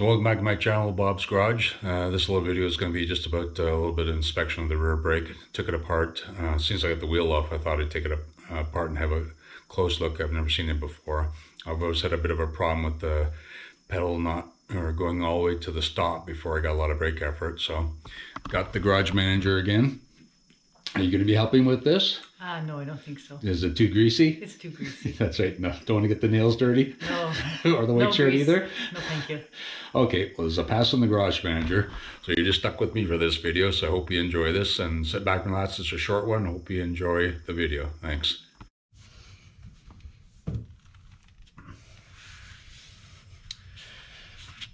So welcome back to my channel, Bob's Garage. This little video is going to be just about a little bit of inspection of the rear brake. Took it apart. As soon as I got the wheel off, I thought I'd take it apart and have a close look. I've never seen it before. I've always had a bit of a problem with the pedal not going all the way to the stop before I got a lot of brake effort. So got the garage manager again. Are you going to be helping with this? No, I don't think so. Is it too greasy? It's too greasy. That's right. No, don't want to get the nails dirty. No. Or the white shirt grease. either? No, thank you. Okay, well, there's a pass on the garage manager. So you're just stuck with me for this video. So I hope you enjoy this and sit back and relax. It's a short one. Hope you enjoy the video. Thanks.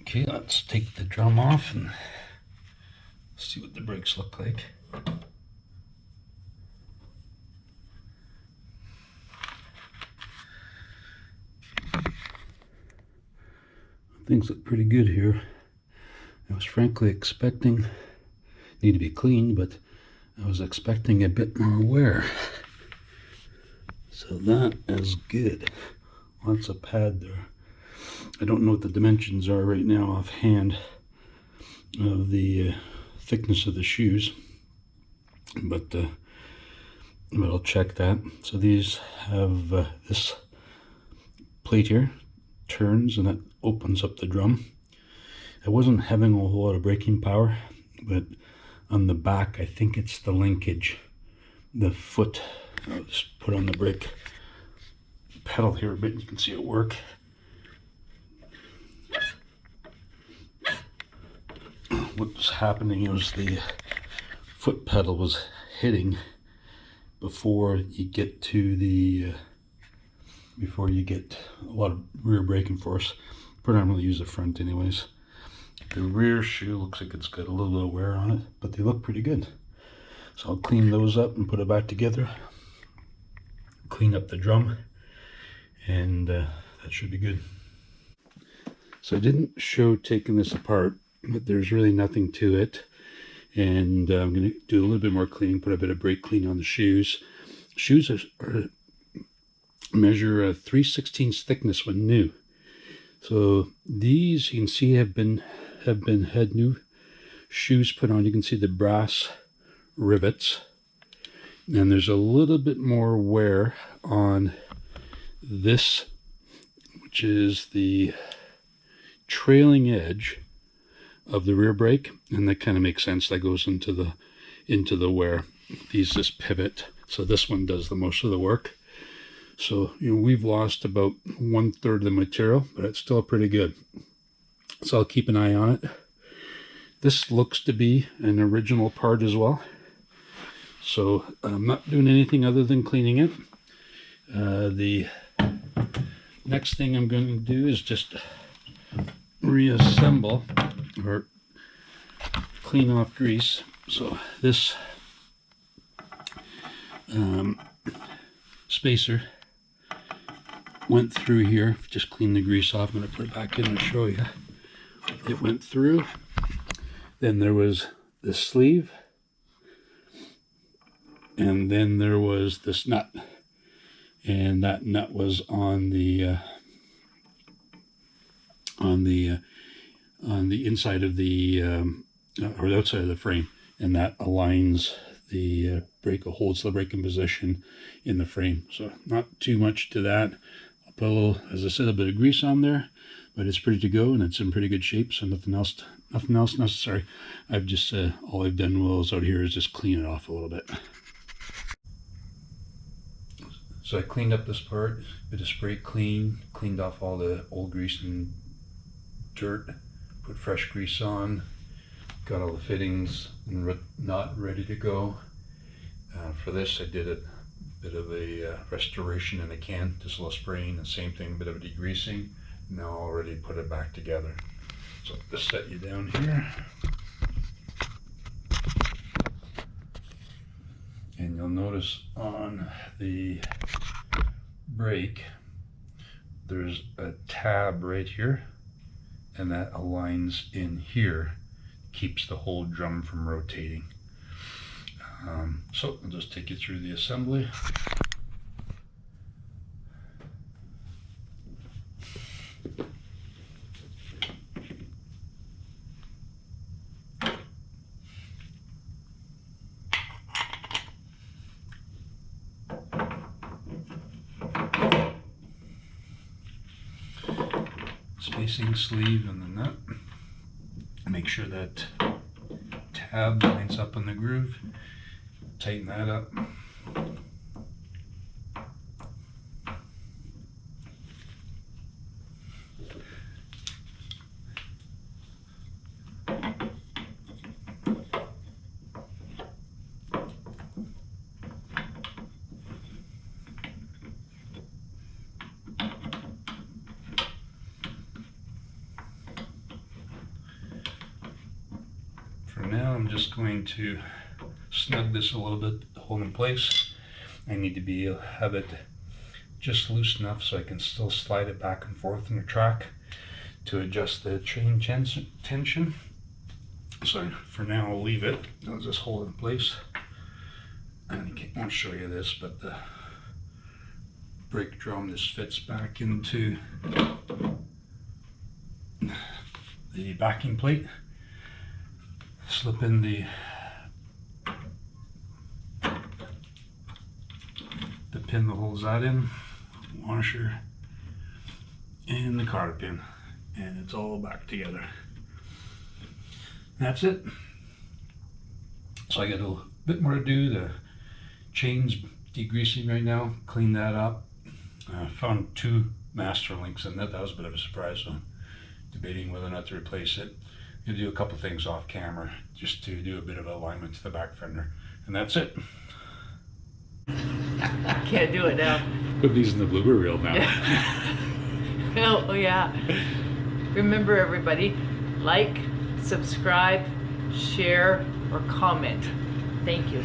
Okay, let's take the drum off and see what the brakes look like. Things look pretty good here. I was frankly expecting, need to be cleaned, but I was expecting a bit more wear. So that is good. Lots of pad there. I don't know what the dimensions are right now offhand of the thickness of the shoes, but I'll check that. So these have this plate here, turns, and that opens up the drum. I wasn't having a whole lot of braking power, but on the back, I think it's the linkage, the foot. I'll just put on the brake pedal here a bit, you can see it work. What was happening was the foot pedal was hitting before you get to the before you get a lot of rear braking force. Predominantly use the front anyways. The rear shoe looks like it's got a little bit of wear on it, but they look pretty good. So I'll clean those up and put it back together. Clean up the drum, and that should be good. So I didn't show taking this apart, but there's really nothing to it. And I'm going to do a little bit more cleaning, put a bit of brake clean on the shoes. Shoes are measure 3/16 thickness when new. So these, you can see, had new shoes put on. You can see the brass rivets, and there's a little bit more wear on this, which is the trailing edge of the rear brake, and that kind of makes sense. That goes into the wear. These just pivot, so this one does the most of the work. So, we've lost about 1/3 of the material, but it's still pretty good. So I'll keep an eye on it. This looks to be an original part as well. So I'm not doing anything other than cleaning it. The next thing I'm going to do is just reassemble or clean off grease. So this spacer went through here. Just clean the grease off. I'm going to put it back in and show you. It went through. Then there was this sleeve, and then there was this nut, and that nut was on the inside of the or the outside of the frame, and that aligns the brake, holds the brake in position in the frame. So not too much to that. I'll put a little, as I said, a bit of grease on there, but it's ready to go and it's in pretty good shape. So nothing else necessary. I've just all I've done while I was out here is just clean it off a little bit. So I cleaned up this part, bit of spray cleaned off all the old grease and dirt, put fresh grease on, got all the fittings and not ready to go. For this, I did a bit of a restoration in a can, just a little spraying, and same thing, a bit of a degreasing. Now I'll already put it back together. So just set you down here. And you'll notice on the brake, there's a tab right here, and that aligns in here, keeps the whole drum from rotating. So I'll just take you through the assembly. facing sleeve and the nut. Make sure that tab lines up on the groove. Tighten that up. For now, I'm just going to snug this a little bit, hold in place. I need to have it just loose enough so I can still slide it back and forth in the track to adjust the chain tension. So for now, I'll leave it. I'll just hold it in place. And I won't show you this, but the brake drum just fits back into the backing plate. Slip in the pin that holds that in, washer, and the cotter pin, and it's all back together. That's it. So I got a bit more to do. The chain's degreasing right now, clean that up. I found 2 master links in that. That was a bit of a surprise, so I'm debating whether or not to replace it. I'm gonna do a couple things off camera just to do a bit of alignment to the back fender, and that's it. Can't do it now. Put these in the blooper reel now. Oh yeah. Remember everybody, like, subscribe, share, or comment. Thank you.